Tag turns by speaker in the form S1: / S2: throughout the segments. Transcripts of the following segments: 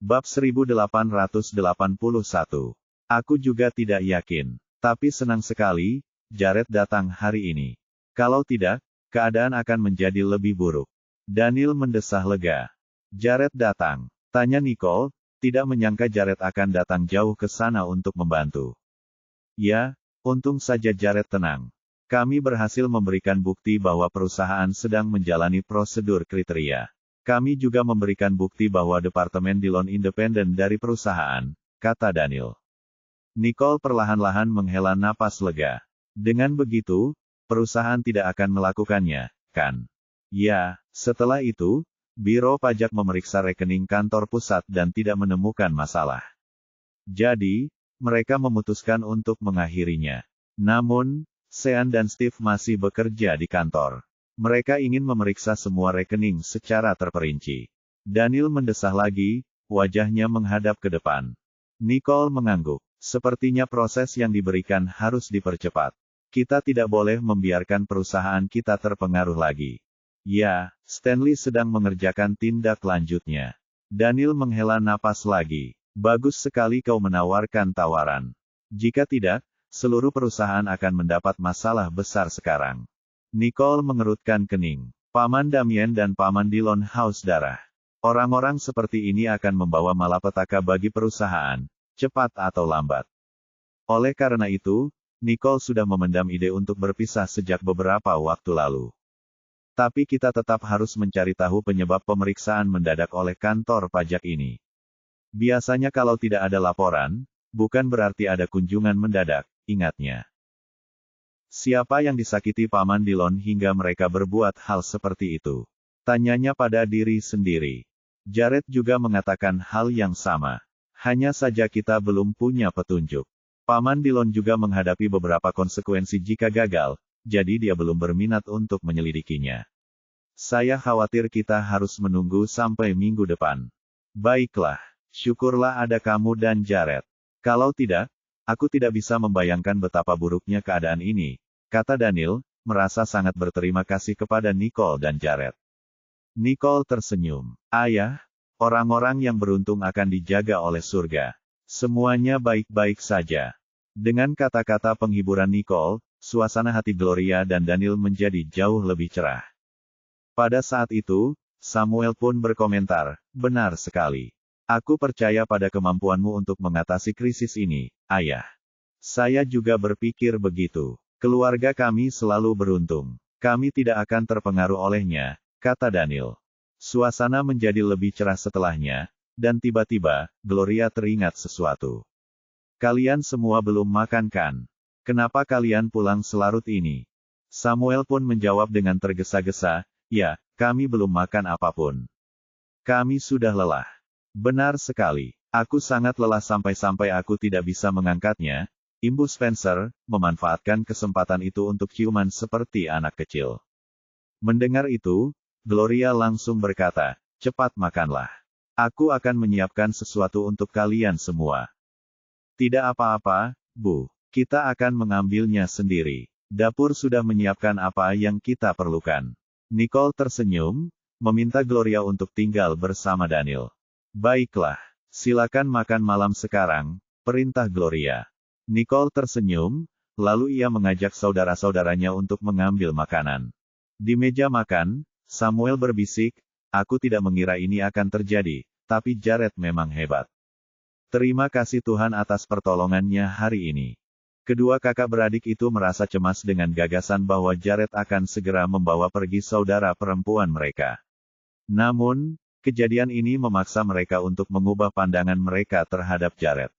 S1: Bab 1881. Aku juga tidak yakin. Tapi senang sekali, Jared datang hari ini. Kalau tidak, keadaan akan menjadi lebih buruk. Daniel mendesah lega. Jared datang. Tanya Nicole, tidak menyangka Jared akan datang jauh ke sana untuk membantu. Ya, untung saja Jared tenang. Kami berhasil memberikan bukti bahwa perusahaan sedang menjalani prosedur kriteria. Kami juga memberikan bukti bahwa Departemen Dillon independen dari perusahaan, kata Daniel. Nicole perlahan-lahan menghela napas lega. Dengan begitu, perusahaan tidak akan melakukannya, kan? Ya, setelah itu, Biro Pajak memeriksa rekening kantor pusat dan tidak menemukan masalah. Jadi, mereka memutuskan untuk mengakhirinya. Namun, Sean dan Steve masih bekerja di kantor. Mereka ingin memeriksa semua rekening secara terperinci. Daniel mendesah lagi, wajahnya menghadap ke depan. Nicole mengangguk. Sepertinya proses yang diberikan harus dipercepat. Kita tidak boleh membiarkan perusahaan kita terpengaruh lagi. Ya, Stanley sedang mengerjakan tindak lanjutnya. Daniel menghela napas lagi. Bagus sekali kau menawarkan tawaran. Jika tidak, seluruh perusahaan akan mendapat masalah besar sekarang. Nicole mengerutkan kening. Paman Damien dan Paman Dillon haus darah. Orang-orang seperti ini akan membawa malapetaka bagi perusahaan, cepat atau lambat. Oleh karena itu, Nicole sudah memendam ide untuk berpisah sejak beberapa waktu lalu. Tapi kita tetap harus mencari tahu penyebab pemeriksaan mendadak oleh kantor pajak ini. Biasanya kalau tidak ada laporan, bukan berarti ada kunjungan mendadak, ingatnya. Siapa yang disakiti Paman Dillon hingga mereka berbuat hal seperti itu? Tanyanya pada diri sendiri. Jared juga mengatakan hal yang sama. Hanya saja kita belum punya petunjuk. Paman Dillon juga menghadapi beberapa konsekuensi jika gagal, jadi dia belum berminat untuk menyelidikinya. Saya khawatir kita harus menunggu sampai minggu depan. Baiklah, syukurlah ada kamu dan Jared. Kalau tidak, aku tidak bisa membayangkan betapa buruknya keadaan ini, kata Daniel, merasa sangat berterima kasih kepada Nicole dan Jared. Nicole tersenyum. Ayah, orang-orang yang beruntung akan dijaga oleh surga. Semuanya baik-baik saja. Dengan kata-kata penghiburan Nicole, suasana hati Gloria dan Daniel menjadi jauh lebih cerah. Pada saat itu, Samuel pun berkomentar, benar sekali. Aku percaya pada kemampuanmu untuk mengatasi krisis ini, Ayah. Saya juga berpikir begitu. Keluarga kami selalu beruntung. Kami tidak akan terpengaruh olehnya, kata Daniel. Suasana menjadi lebih cerah setelahnya, dan tiba-tiba, Gloria teringat sesuatu. Kalian semua belum makan kan? Kenapa kalian pulang selarut ini? Samuel pun menjawab dengan tergesa-gesa, ya, kami belum makan apapun. Kami sudah lelah. Benar sekali. Aku sangat lelah sampai-sampai aku tidak bisa mengangkatnya, imbuh Spencer, memanfaatkan kesempatan itu untuk ciuman seperti anak kecil. Mendengar itu, Gloria langsung berkata, cepat makanlah. Aku akan menyiapkan sesuatu untuk kalian semua. Tidak apa-apa, Bu. Kita akan mengambilnya sendiri. Dapur sudah menyiapkan apa yang kita perlukan. Nicole tersenyum, meminta Gloria untuk tinggal bersama Daniel. Baiklah, silakan makan malam sekarang, perintah Gloria. Nicole tersenyum, lalu ia mengajak saudara-saudaranya untuk mengambil makanan. Di meja makan, Samuel berbisik, aku tidak mengira ini akan terjadi, tapi Jared memang hebat. Terima kasih Tuhan atas pertolongannya hari ini. Kedua kakak beradik itu merasa cemas dengan gagasan bahwa Jared akan segera membawa pergi saudara perempuan mereka. Namun, kejadian ini memaksa mereka untuk mengubah pandangan mereka terhadap Jared.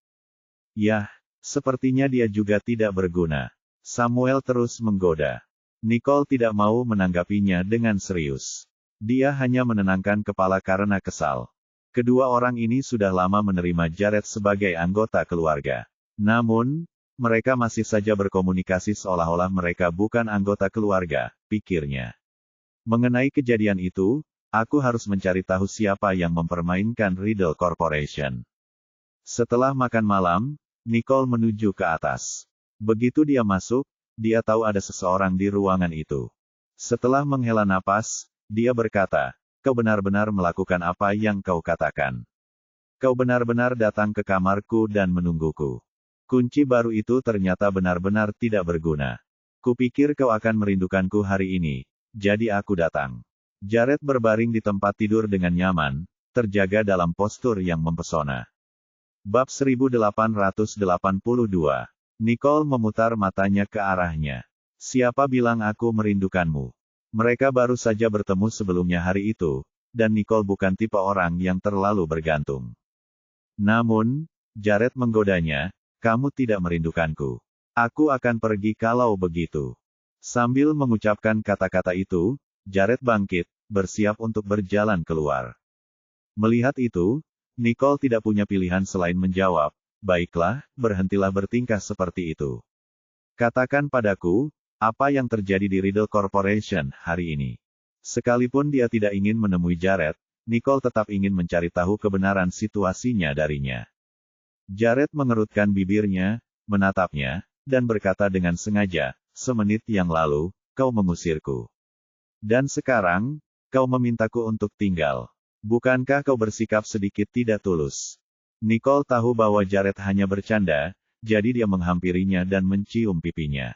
S1: Yah, sepertinya dia juga tidak berguna. Samuel terus menggoda. Nicole tidak mau menanggapinya dengan serius. Dia hanya menenangkan kepala karena kesal. Kedua orang ini sudah lama menerima Jared sebagai anggota keluarga. Namun, mereka masih saja berkomunikasi seolah-olah mereka bukan anggota keluarga, pikirnya. Mengenai kejadian itu, aku harus mencari tahu siapa yang mempermainkan Riddle Corporation. Setelah makan malam, Nicole menuju ke atas. Begitu dia masuk, dia tahu ada seseorang di ruangan itu. Setelah menghela napas, dia berkata, kau benar-benar melakukan apa yang kau katakan. Kau benar-benar datang ke kamarku dan menungguku. Kunci baru itu ternyata benar-benar tidak berguna. Kupikir kau akan merindukanku hari ini, jadi aku datang. Jared berbaring di tempat tidur dengan nyaman, terjaga dalam postur yang mempesona. Bab 1882. Nicole memutar matanya ke arahnya. Siapa bilang aku merindukanmu? Mereka baru saja bertemu sebelumnya hari itu, dan Nicole bukan tipe orang yang terlalu bergantung. Namun, Jared menggodanya, kamu tidak merindukanku. Aku akan pergi kalau begitu. Sambil mengucapkan kata-kata itu, Jared bangkit, bersiap untuk berjalan keluar. Melihat itu, Nicole tidak punya pilihan selain menjawab, baiklah, berhentilah bertingkah seperti itu. Katakan padaku, apa yang terjadi di Riddle Corporation hari ini? Sekalipun dia tidak ingin menemui Jared, Nicole tetap ingin mencari tahu kebenaran situasinya darinya. Jared mengerutkan bibirnya, menatapnya, dan berkata dengan sengaja, semenit yang lalu, kau mengusirku. Dan sekarang, kau memintaku untuk tinggal. Bukankah kau bersikap sedikit tidak tulus? Nicole tahu bahwa Jared hanya bercanda, jadi dia menghampirinya dan mencium pipinya.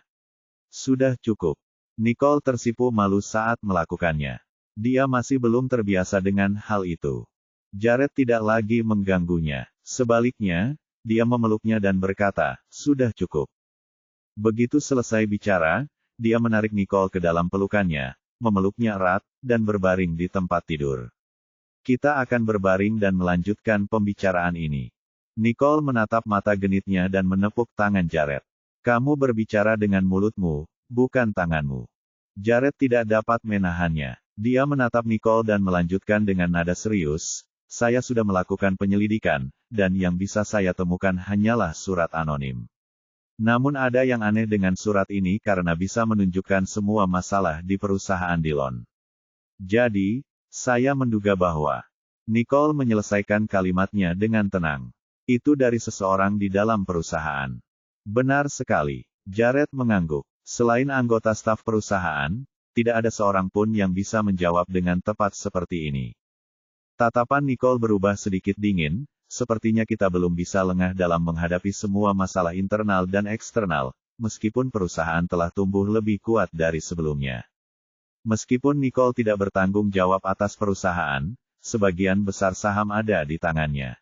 S1: Sudah cukup. Nicole tersipu malu saat melakukannya. Dia masih belum terbiasa dengan hal itu. Jared tidak lagi mengganggunya. Sebaliknya, dia memeluknya dan berkata, sudah cukup. Begitu selesai bicara, dia menarik Nicole ke dalam pelukannya, memeluknya erat, dan berbaring di tempat tidur. Kita akan berbaring dan melanjutkan pembicaraan ini. Nicole menatap mata genitnya dan menepuk tangan Jared. Kamu berbicara dengan mulutmu, bukan tanganmu. Jared tidak dapat menahannya. Dia menatap Nicole dan melanjutkan dengan nada serius, saya sudah melakukan penyelidikan, dan yang bisa saya temukan hanyalah surat anonim. Namun ada yang aneh dengan surat ini karena bisa menunjukkan semua masalah di perusahaan Dillon. Jadi, saya menduga bahwa Nicole menyelesaikan kalimatnya dengan tenang. Itu dari seseorang di dalam perusahaan. Benar sekali. Jared mengangguk. Selain anggota staf perusahaan, tidak ada seorang pun yang bisa menjawab dengan tepat seperti ini. Tatapan Nicole berubah sedikit dingin, sepertinya kita belum bisa lengah dalam menghadapi semua masalah internal dan eksternal, meskipun perusahaan telah tumbuh lebih kuat dari sebelumnya. Meskipun Nicole tidak bertanggung jawab atas perusahaan, sebagian besar saham ada di tangannya.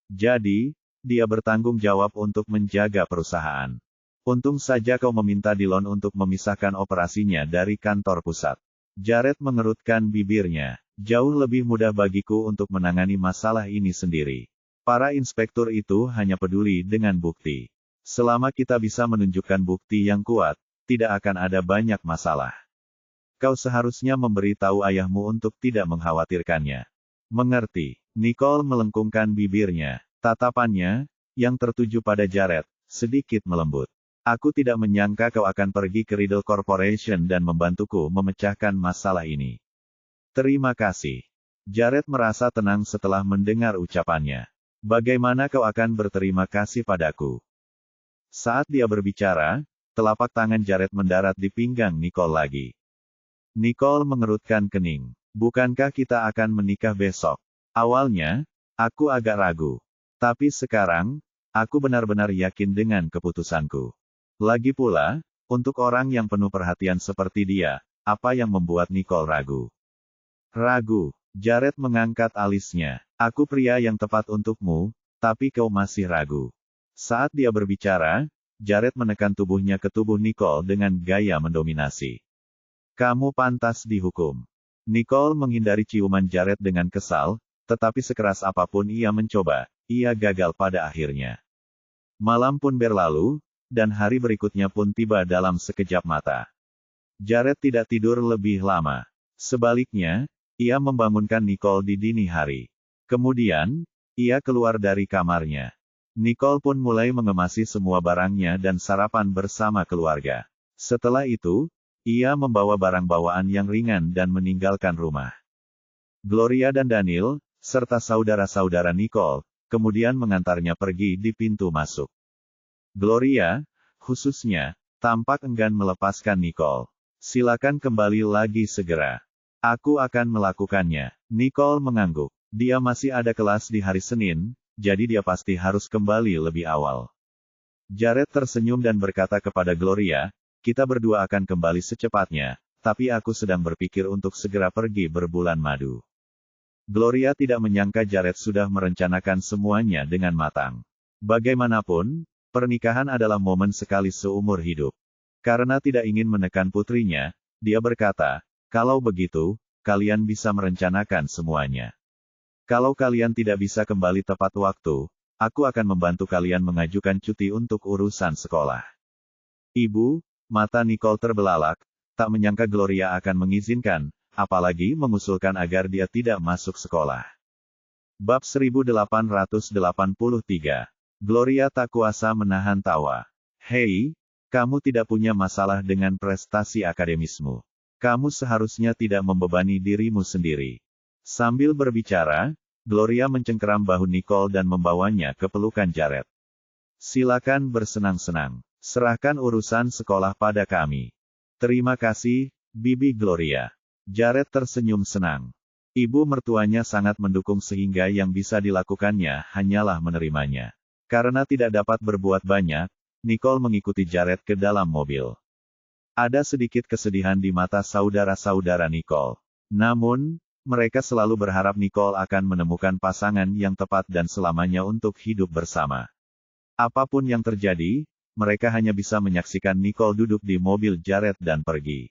S1: Jadi, dia bertanggung jawab untuk menjaga perusahaan. Untung saja kau meminta Dillon untuk memisahkan operasinya dari kantor pusat. Jared mengerutkan bibirnya. Jauh lebih mudah bagiku untuk menangani masalah ini sendiri. Para inspektur itu hanya peduli dengan bukti. Selama kita bisa menunjukkan bukti yang kuat, tidak akan ada banyak masalah. Kau seharusnya memberitahu ayahmu untuk tidak mengkhawatirkannya. Mengerti. Nicole melengkungkan bibirnya. Tatapannya, yang tertuju pada Jared, sedikit melembut. Aku tidak menyangka kau akan pergi ke Riddle Corporation dan membantuku memecahkan masalah ini. Terima kasih. Jared merasa tenang setelah mendengar ucapannya. Bagaimana kau akan berterima kasih padaku? Saat dia berbicara, telapak tangan Jared mendarat di pinggang Nicole lagi. Nicole mengerutkan kening. Bukankah kita akan menikah besok? Awalnya, aku agak ragu. Tapi sekarang, aku benar-benar yakin dengan keputusanku. Lagi pula, untuk orang yang penuh perhatian seperti dia, apa yang membuat Nicole ragu? Ragu. Jared mengangkat alisnya. Aku pria yang tepat untukmu, tapi kau masih ragu. Saat dia berbicara, Jared menekan tubuhnya ke tubuh Nicole dengan gaya mendominasi. Kamu pantas dihukum. Nicole menghindari ciuman Jared dengan kesal, tetapi sekeras apapun ia mencoba, ia gagal pada akhirnya. Malam pun berlalu, dan hari berikutnya pun tiba dalam sekejap mata. Jared tidak tidur lebih lama. Sebaliknya, ia membangunkan Nicole di dini hari. Kemudian, ia keluar dari kamarnya. Nicole pun mulai mengemasi semua barangnya dan sarapan bersama keluarga. Setelah itu, ia membawa barang bawaan yang ringan dan meninggalkan rumah. Gloria dan Daniel, serta saudara-saudara Nicole, kemudian mengantarnya pergi di pintu masuk. Gloria, khususnya, tampak enggan melepaskan Nicole. Silakan kembali lagi segera. Aku akan melakukannya. Nicole mengangguk. Dia masih ada kelas di hari Senin, jadi dia pasti harus kembali lebih awal. Jared tersenyum dan berkata kepada Gloria, kita berdua akan kembali secepatnya, tapi aku sedang berpikir untuk segera pergi berbulan madu. Gloria tidak menyangka Jared sudah merencanakan semuanya dengan matang. Bagaimanapun, pernikahan adalah momen sekali seumur hidup. Karena tidak ingin menekan putrinya, dia berkata, kalau begitu, kalian bisa merencanakan semuanya. Kalau kalian tidak bisa kembali tepat waktu, aku akan membantu kalian mengajukan cuti untuk urusan sekolah. Ibu, mata Nicole terbelalak, tak menyangka Gloria akan mengizinkan, apalagi mengusulkan agar dia tidak masuk sekolah. Bab 1883. Gloria tak kuasa menahan tawa. Hei, kamu tidak punya masalah dengan prestasi akademismu. Kamu seharusnya tidak membebani dirimu sendiri. Sambil berbicara, Gloria mencengkeram bahu Nicole dan membawanya ke pelukan Jared. Silakan bersenang-senang. Serahkan urusan sekolah pada kami. Terima kasih, Bibi Gloria. Jared tersenyum senang. Ibu mertuanya sangat mendukung sehingga yang bisa dilakukannya hanyalah menerimanya. Karena tidak dapat berbuat banyak, Nicole mengikuti Jared ke dalam mobil. Ada sedikit kesedihan di mata saudara-saudara Nicole. Namun, mereka selalu berharap Nicole akan menemukan pasangan yang tepat dan selamanya untuk hidup bersama. Apapun yang terjadi, mereka hanya bisa menyaksikan Nicole duduk di mobil Jared dan pergi.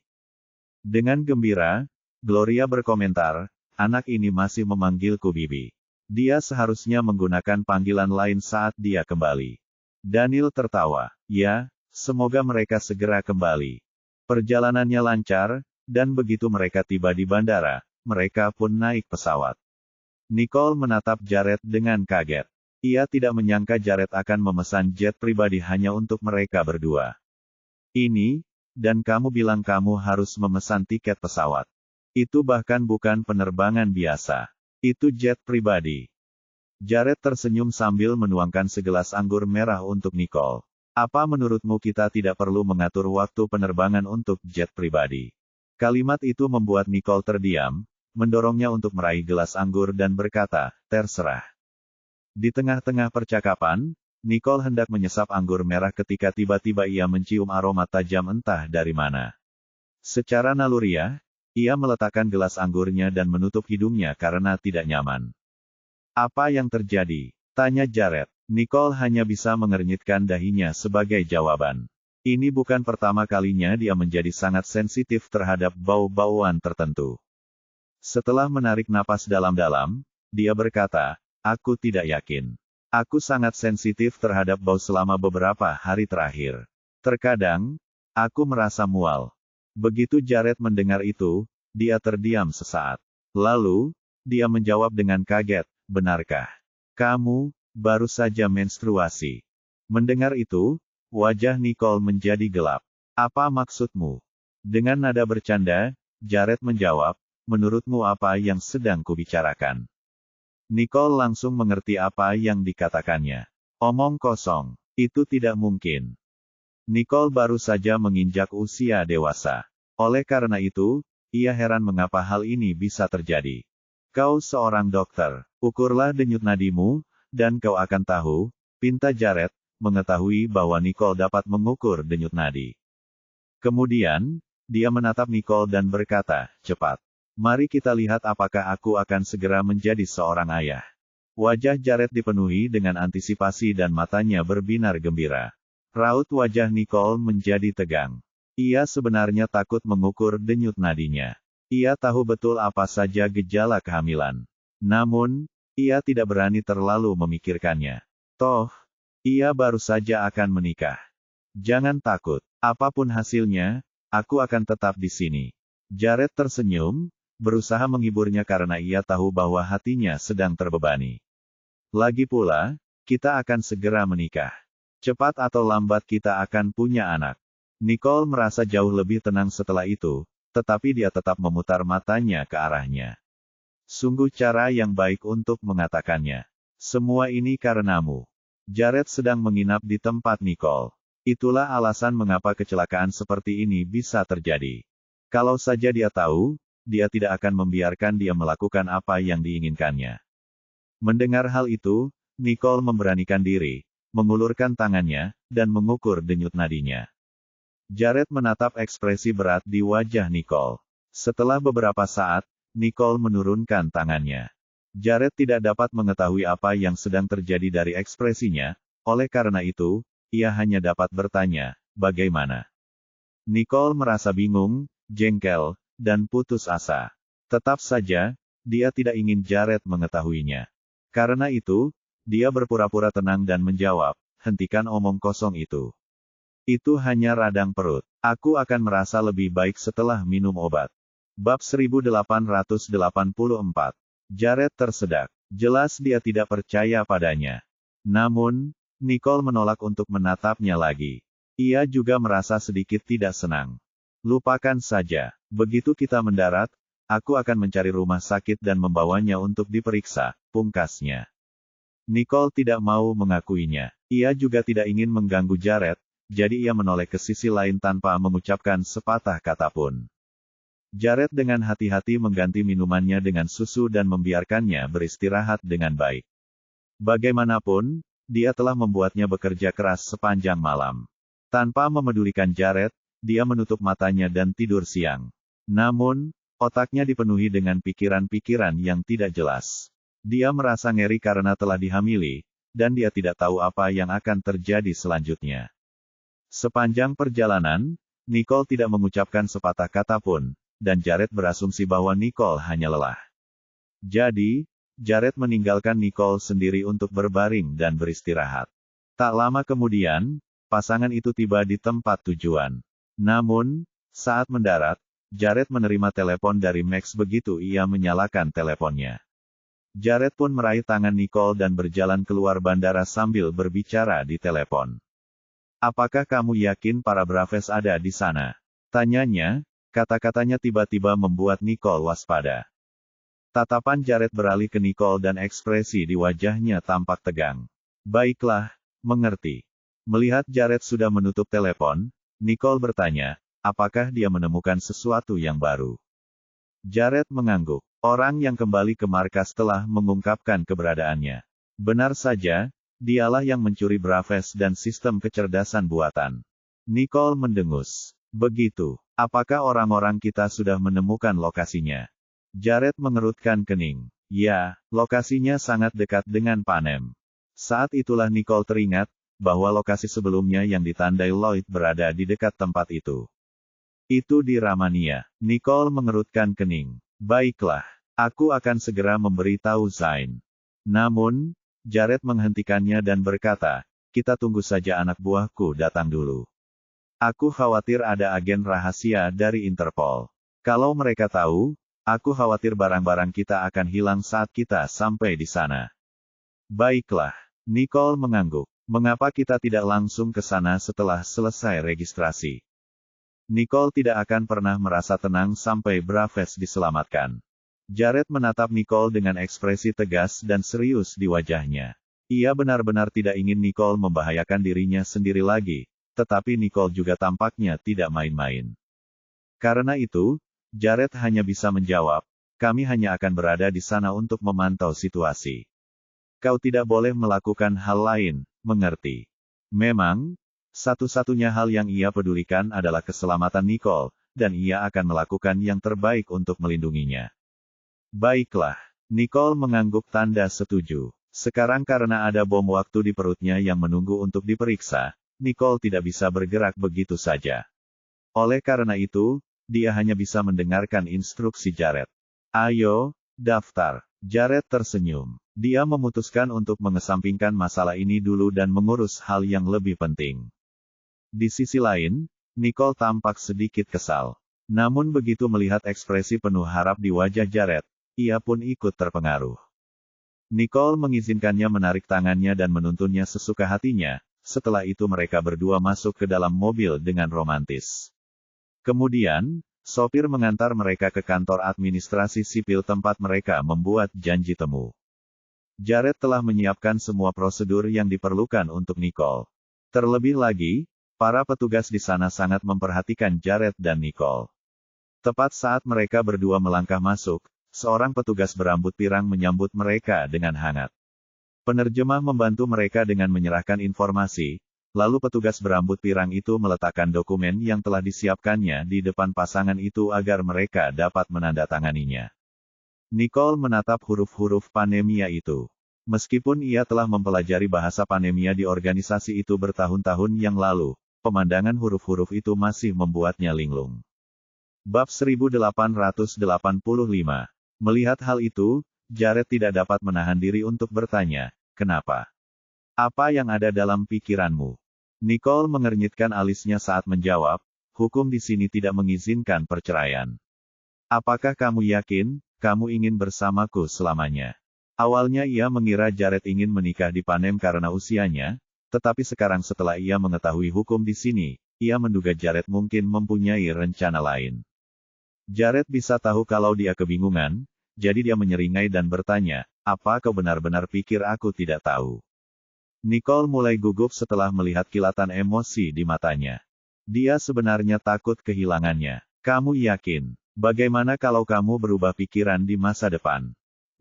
S1: Dengan gembira, Gloria berkomentar, anak ini masih memanggilku Bibi. Dia seharusnya menggunakan panggilan lain saat dia kembali. Daniel tertawa, ya, semoga mereka segera kembali. Perjalanannya lancar, dan begitu mereka tiba di bandara, mereka pun naik pesawat. Nicole menatap Jared dengan kaget. Ia tidak menyangka Jared akan memesan jet pribadi hanya untuk mereka berdua. Ini, dan kamu bilang kamu harus memesan tiket pesawat. Itu bahkan bukan penerbangan biasa. Itu jet pribadi. Jared tersenyum sambil menuangkan segelas anggur merah untuk Nicole. Apa menurutmu kita tidak perlu mengatur waktu penerbangan untuk jet pribadi? Kalimat itu membuat Nicole terdiam, mendorongnya untuk meraih gelas anggur dan berkata, terserah. Di tengah-tengah percakapan, Nicole hendak menyesap anggur merah ketika tiba-tiba ia mencium aroma tajam entah dari mana. Secara naluriah, ia meletakkan gelas anggurnya dan menutup hidungnya karena tidak nyaman. Apa yang terjadi? Tanya Jared. Nicole hanya bisa mengernyitkan dahinya sebagai jawaban. Ini bukan pertama kalinya dia menjadi sangat sensitif terhadap bau-bauan tertentu. Setelah menarik napas dalam-dalam, dia berkata, aku tidak yakin. Aku sangat sensitif terhadap bau selama beberapa hari terakhir. Terkadang, aku merasa mual. Begitu Jared mendengar itu, dia terdiam sesaat. Lalu, dia menjawab dengan kaget, benarkah? Kamu, baru saja menstruasi. Mendengar itu, wajah Nicole menjadi gelap. Apa maksudmu? Dengan nada bercanda, Jared menjawab, menurutmu apa yang sedang kubicarakan? Nicole langsung mengerti apa yang dikatakannya. Omong kosong. Itu tidak mungkin. Nicole baru saja menginjak usia dewasa. Oleh karena itu, ia heran mengapa hal ini bisa terjadi. Kau seorang dokter. Ukurlah denyut nadimu, dan kau akan tahu, pinta Jared, mengetahui bahwa Nicole dapat mengukur denyut nadi. Kemudian, dia menatap Nicole dan berkata, cepat. Mari kita lihat apakah aku akan segera menjadi seorang ayah. Wajah Jared dipenuhi dengan antisipasi dan matanya berbinar gembira. Raut wajah Nicole menjadi tegang. Ia sebenarnya takut mengukur denyut nadinya. Ia tahu betul apa saja gejala kehamilan. Namun, ia tidak berani terlalu memikirkannya. Toh, ia baru saja akan menikah. Jangan takut. Apapun hasilnya, aku akan tetap di sini. Jared tersenyum, berusaha menghiburnya karena ia tahu bahwa hatinya sedang terbebani. Lagi pula, kita akan segera menikah. Cepat atau lambat kita akan punya anak. Nicole merasa jauh lebih tenang setelah itu, tetapi dia tetap memutar matanya ke arahnya. Sungguh cara yang baik untuk mengatakannya. Semua ini karenamu. Jared sedang menginap di tempat Nicole. Itulah alasan mengapa kecelakaan seperti ini bisa terjadi. Kalau saja dia tahu, dia tidak akan membiarkan dia melakukan apa yang diinginkannya. Mendengar hal itu, Nicole memberanikan diri, mengulurkan tangannya, dan mengukur denyut nadinya. Jared menatap ekspresi berat di wajah Nicole. Setelah beberapa saat, Nicole menurunkan tangannya. Jared tidak dapat mengetahui apa yang sedang terjadi dari ekspresinya, oleh karena itu, ia hanya dapat bertanya, bagaimana? Nicole merasa bingung, jengkel, dan putus asa. Tetap saja, dia tidak ingin Jared mengetahuinya. Karena itu, dia berpura-pura tenang dan menjawab, hentikan omong kosong itu. Itu hanya radang perut. Aku akan merasa lebih baik setelah minum obat. Bab 1884. Jared tersedak. Jelas dia tidak percaya padanya. Namun, Nicole menolak untuk menatapnya lagi. Ia juga merasa sedikit tidak senang. Lupakan saja. Begitu kita mendarat, aku akan mencari rumah sakit dan membawanya untuk diperiksa, pungkasnya. Nicole tidak mau mengakuinya. Ia juga tidak ingin mengganggu Jared, jadi ia menoleh ke sisi lain tanpa mengucapkan sepatah kata pun. Jared dengan hati-hati mengganti minumannya dengan susu dan membiarkannya beristirahat dengan baik. Bagaimanapun, dia telah membuatnya bekerja keras sepanjang malam. Tanpa memedulikan Jared, dia menutup matanya dan tidur siang. Namun, otaknya dipenuhi dengan pikiran-pikiran yang tidak jelas. Dia merasa ngeri karena telah dihamili, dan dia tidak tahu apa yang akan terjadi selanjutnya. Sepanjang perjalanan, Nicole tidak mengucapkan sepatah kata pun, dan Jared berasumsi bahwa Nicole hanya lelah. Jadi, Jared meninggalkan Nicole sendiri untuk berbaring dan beristirahat. Tak lama kemudian, pasangan itu tiba di tempat tujuan. Namun, saat mendarat, Jared menerima telepon dari Max begitu ia menyalakan teleponnya. Jared pun meraih tangan Nicole dan berjalan keluar bandara sambil berbicara di telepon. Apakah kamu yakin para Braves ada di sana? Tanyanya, kata-katanya tiba-tiba membuat Nicole waspada. Tatapan Jared beralih ke Nicole dan ekspresi di wajahnya tampak tegang. Baiklah, mengerti. Melihat Jared sudah menutup telepon, Nicole bertanya, apakah dia menemukan sesuatu yang baru? Jared mengangguk. Orang yang kembali ke markas telah mengungkapkan keberadaannya. Benar saja, dialah yang mencuri Braves dan sistem kecerdasan buatan. Nicole mendengus. Begitu. Apakah orang-orang kita sudah menemukan lokasinya? Jared mengerutkan kening. Ya, lokasinya sangat dekat dengan Panem. Saat itulah Nicole teringat, bahwa lokasi sebelumnya yang ditandai Lloyd berada di dekat tempat itu. Itu di Ramania. Nicole mengerutkan kening. Baiklah. Aku akan segera memberitahu Zain. Namun, Jared menghentikannya dan berkata, kita tunggu saja anak buahku datang dulu. Aku khawatir ada agen rahasia dari Interpol. Kalau mereka tahu, aku khawatir barang-barang kita akan hilang saat kita sampai di sana. Baiklah, Nicole mengangguk. Mengapa kita tidak langsung ke sana setelah selesai registrasi? Nicole tidak akan pernah merasa tenang sampai Braves diselamatkan. Jared menatap Nicole dengan ekspresi tegas dan serius di wajahnya. Ia benar-benar tidak ingin Nicole membahayakan dirinya sendiri lagi, tetapi Nicole juga tampaknya tidak main-main. Karena itu, Jared hanya bisa menjawab, kami hanya akan berada di sana untuk memantau situasi. Kau tidak boleh melakukan hal lain, mengerti? Memang, satu-satunya hal yang ia pedulikan adalah keselamatan Nicole, dan ia akan melakukan yang terbaik untuk melindunginya. Baiklah, Nicole mengangguk tanda setuju. Sekarang karena ada bom waktu di perutnya yang menunggu untuk diperiksa, Nicole tidak bisa bergerak begitu saja. Oleh karena itu, dia hanya bisa mendengarkan instruksi Jared. Ayo, daftar. Jared tersenyum. Dia memutuskan untuk mengesampingkan masalah ini dulu dan mengurus hal yang lebih penting. Di sisi lain, Nicole tampak sedikit kesal. Namun begitu melihat ekspresi penuh harap di wajah Jared, ia pun ikut terpengaruh. Nicole mengizinkannya menarik tangannya dan menuntunnya sesuka hatinya, setelah itu mereka berdua masuk ke dalam mobil dengan romantis. Kemudian, sopir mengantar mereka ke kantor administrasi sipil tempat mereka membuat janji temu. Jared telah menyiapkan semua prosedur yang diperlukan untuk Nicole. Terlebih lagi, para petugas di sana sangat memperhatikan Jared dan Nicole. Tepat saat mereka berdua melangkah masuk, seorang petugas berambut pirang menyambut mereka dengan hangat. Penerjemah membantu mereka dengan menyerahkan informasi, lalu petugas berambut pirang itu meletakkan dokumen yang telah disiapkannya di depan pasangan itu agar mereka dapat menandatanganinya. Nicole menatap huruf-huruf Panemia itu. Meskipun ia telah mempelajari bahasa Panemia di organisasi itu bertahun-tahun yang lalu, pemandangan huruf-huruf itu masih membuatnya linglung. Bab 1885. Melihat hal itu, Jared tidak dapat menahan diri untuk bertanya, "Kenapa? Apa yang ada dalam pikiranmu?" Nicole mengernyitkan alisnya saat menjawab, "Hukum di sini tidak mengizinkan perceraian." "Apakah kamu yakin, kamu ingin bersamaku selamanya?" Awalnya ia mengira Jared ingin menikah di Panem karena usianya, tetapi sekarang setelah ia mengetahui hukum di sini, ia menduga Jared mungkin mempunyai rencana lain. Jared bisa tahu kalau dia kebingungan, jadi dia menyeringai dan bertanya, "Apa kau benar-benar pikir aku tidak tahu?" Nicole mulai gugup setelah melihat kilatan emosi di matanya. Dia sebenarnya takut kehilangannya. "Kamu yakin? Bagaimana kalau kamu berubah pikiran di masa depan?"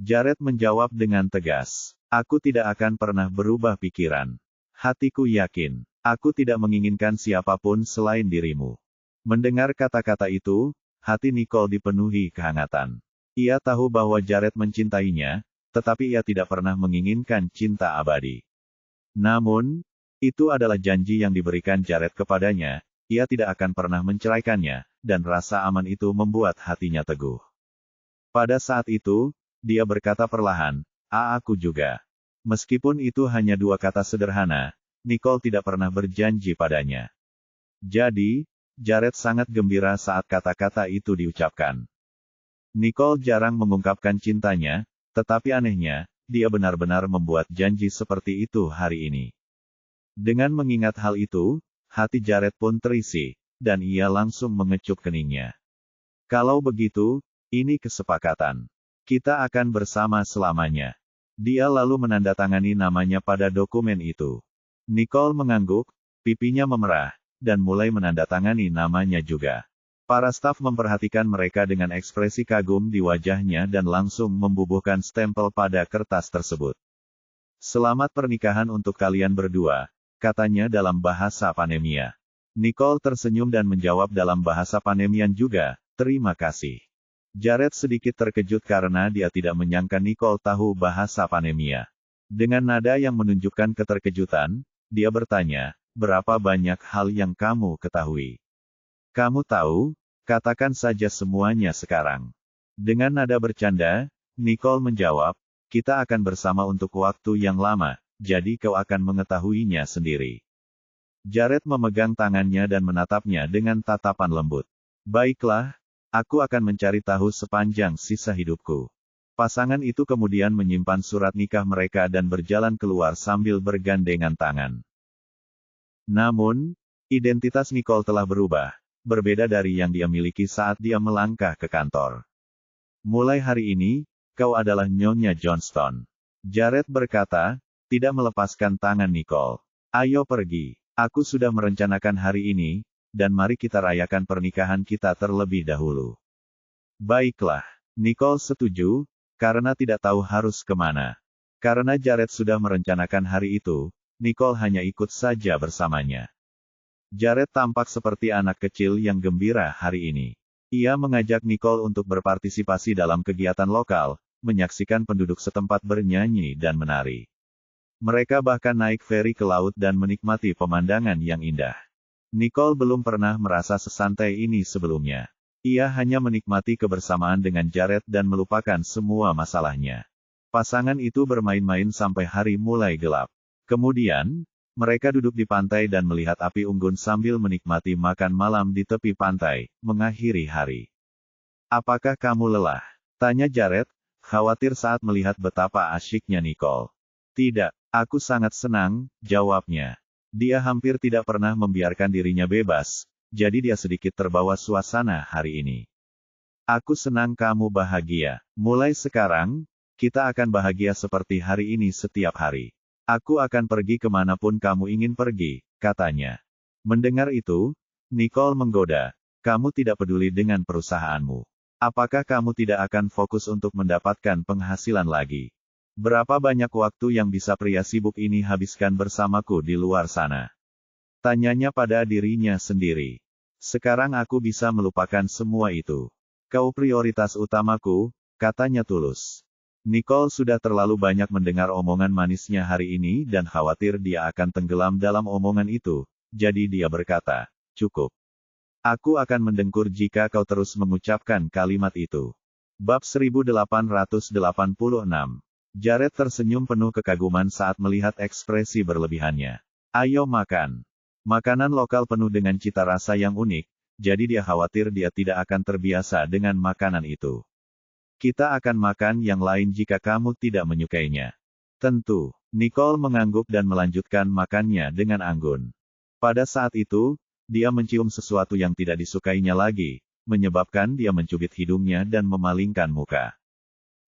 S1: Jared menjawab dengan tegas, "Aku tidak akan pernah berubah pikiran. Hatiku yakin. Aku tidak menginginkan siapapun selain dirimu." Mendengar kata-kata itu, hati Nicole dipenuhi kehangatan. Ia tahu bahwa Jared mencintainya, tetapi ia tidak pernah menginginkan cinta abadi. Namun, itu adalah janji yang diberikan Jared kepadanya, ia tidak akan pernah menceraikannya, dan rasa aman itu membuat hatinya teguh. Pada saat itu, dia berkata perlahan, Aku juga." Meskipun itu hanya dua kata sederhana, Nicole tidak pernah berjanji padanya. Jadi, Jared sangat gembira saat kata-kata itu diucapkan. Nicole jarang mengungkapkan cintanya, tetapi anehnya, dia benar-benar membuat janji seperti itu hari ini. Dengan mengingat hal itu, hati Jared pun terisi, dan ia langsung mengecup keningnya. "Kalau begitu, ini kesepakatan. Kita akan bersama selamanya." Dia lalu menandatangani namanya pada dokumen itu. Nicole mengangguk, pipinya memerah, dan mulai menandatangani namanya juga. Para staf memperhatikan mereka dengan ekspresi kagum di wajahnya dan langsung membubuhkan stempel pada kertas tersebut. "Selamat pernikahan untuk kalian berdua," katanya dalam bahasa Panemia. Nicole tersenyum dan menjawab dalam bahasa Panemian juga, "Terima kasih." Jared sedikit terkejut karena dia tidak menyangka Nicole tahu bahasa Panemia. Dengan nada yang menunjukkan keterkejutan, dia bertanya, "Berapa banyak hal yang kamu ketahui?" "Kamu tahu? Katakan saja semuanya sekarang." Dengan nada bercanda, Nicole menjawab, "Kita akan bersama untuk waktu yang lama, jadi kau akan mengetahuinya sendiri." Jared memegang tangannya dan menatapnya dengan tatapan lembut. "Baiklah, aku akan mencari tahu sepanjang sisa hidupku." Pasangan itu kemudian menyimpan surat nikah mereka dan berjalan keluar sambil bergandengan tangan. Namun, identitas Nicole telah berubah, berbeda dari yang dia miliki saat dia melangkah ke kantor. "Mulai hari ini, kau adalah Nyonya Johnston," Jared berkata, tidak melepaskan tangan Nicole. "Ayo pergi. Aku sudah merencanakan hari ini, dan mari kita rayakan pernikahan kita terlebih dahulu." "Baiklah." Nicole setuju, karena tidak tahu harus kemana. Karena Jared sudah merencanakan hari itu, Nicole hanya ikut saja bersamanya. Jared tampak seperti anak kecil yang gembira hari ini. Ia mengajak Nicole untuk berpartisipasi dalam kegiatan lokal, menyaksikan penduduk setempat bernyanyi dan menari. Mereka bahkan naik feri ke laut dan menikmati pemandangan yang indah. Nicole belum pernah merasa sesantai ini sebelumnya. Ia hanya menikmati kebersamaan dengan Jared dan melupakan semua masalahnya. Pasangan itu bermain-main sampai hari mulai gelap. Kemudian, mereka duduk di pantai dan melihat api unggun sambil menikmati makan malam di tepi pantai, mengakhiri hari. "Apakah kamu lelah?" tanya Jared, khawatir saat melihat betapa asyiknya Nicole. "Tidak, aku sangat senang," jawabnya. Dia hampir tidak pernah membiarkan dirinya bebas, jadi dia sedikit terbawa suasana hari ini. "Aku senang kamu bahagia. Mulai sekarang, kita akan bahagia seperti hari ini setiap hari. Aku akan pergi kemanapun kamu ingin pergi," katanya. Mendengar itu, Nicole menggoda, "Kamu tidak peduli dengan perusahaanmu. Apakah kamu tidak akan fokus untuk mendapatkan penghasilan lagi? Berapa banyak waktu yang bisa pria sibuk ini habiskan bersamaku di luar sana? Tanyanya pada dirinya sendiri. Sekarang aku bisa melupakan semua itu. Kau prioritas utamaku, katanya tulus. Nicole sudah terlalu banyak mendengar omongan manisnya hari ini dan khawatir dia akan tenggelam dalam omongan itu, jadi dia berkata, cukup. Aku akan mendengkur jika kau terus mengucapkan kalimat itu. Bab 1886. Jared tersenyum penuh kekaguman saat melihat ekspresi berlebihannya. Ayo makan. Makanan lokal penuh dengan cita rasa yang unik, jadi dia khawatir dia tidak akan terbiasa dengan makanan itu. Kita akan makan yang lain jika kamu tidak menyukainya. Tentu, Nicole mengangguk dan melanjutkan makannya dengan anggun. Pada saat itu, dia mencium sesuatu yang tidak disukainya lagi, menyebabkan dia mencubit hidungnya dan memalingkan muka.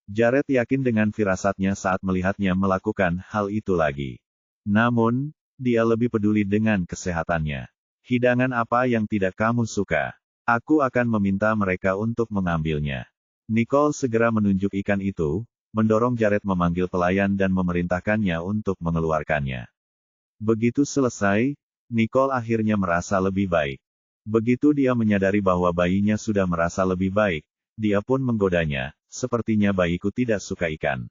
S1: Jared yakin dengan firasatnya saat melihatnya melakukan hal itu lagi. Namun, dia lebih peduli dengan kesehatannya. Hidangan apa yang tidak kamu suka? Aku akan meminta mereka untuk mengambilnya. Nicole segera menunjuk ikan itu, mendorong Jared memanggil pelayan dan memerintahkannya untuk mengeluarkannya. Begitu selesai, Nicole akhirnya merasa lebih baik. Begitu dia menyadari bahwa bayinya sudah merasa lebih baik, dia pun menggodanya, sepertinya bayiku tidak suka ikan.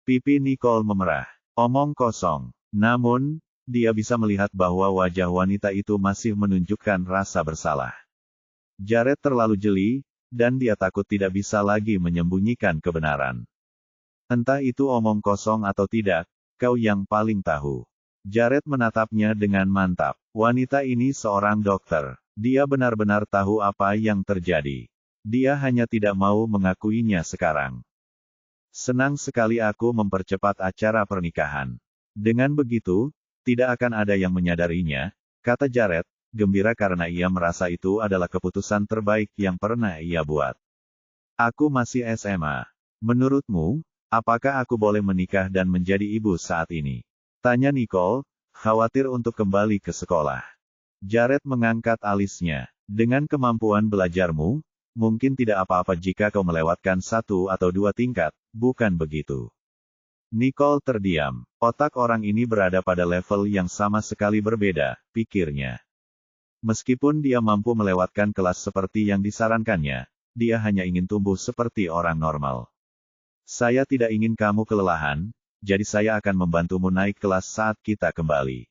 S1: Pipi Nicole memerah. Omong kosong. Namun, dia bisa melihat bahwa wajah wanita itu masih menunjukkan rasa bersalah. Jared terlalu jeli, dan dia takut tidak bisa lagi menyembunyikan kebenaran. Entah itu omong kosong atau tidak, kau yang paling tahu. Jared menatapnya dengan mantap. Wanita ini seorang dokter. Dia benar-benar tahu apa yang terjadi. Dia hanya tidak mau mengakuinya sekarang. Senang sekali aku mempercepat acara pernikahan. Dengan begitu, tidak akan ada yang menyadarinya, kata Jared, gembira karena ia merasa itu adalah keputusan terbaik yang pernah ia buat. Aku masih SMA. Menurutmu, apakah aku boleh menikah dan menjadi ibu saat ini? Tanya Nicole, khawatir untuk kembali ke sekolah. Jared mengangkat alisnya. Dengan kemampuan belajarmu, mungkin tidak apa-apa jika kau melewatkan 1 atau 2 tingkat, bukan begitu? Nicole terdiam. Otak orang ini berada pada level yang sama sekali berbeda, pikirnya. Meskipun dia mampu melewatkan kelas seperti yang disarankannya, dia hanya ingin tumbuh seperti orang normal. Saya tidak ingin kamu kelelahan, jadi saya akan membantumu naik kelas saat kita kembali.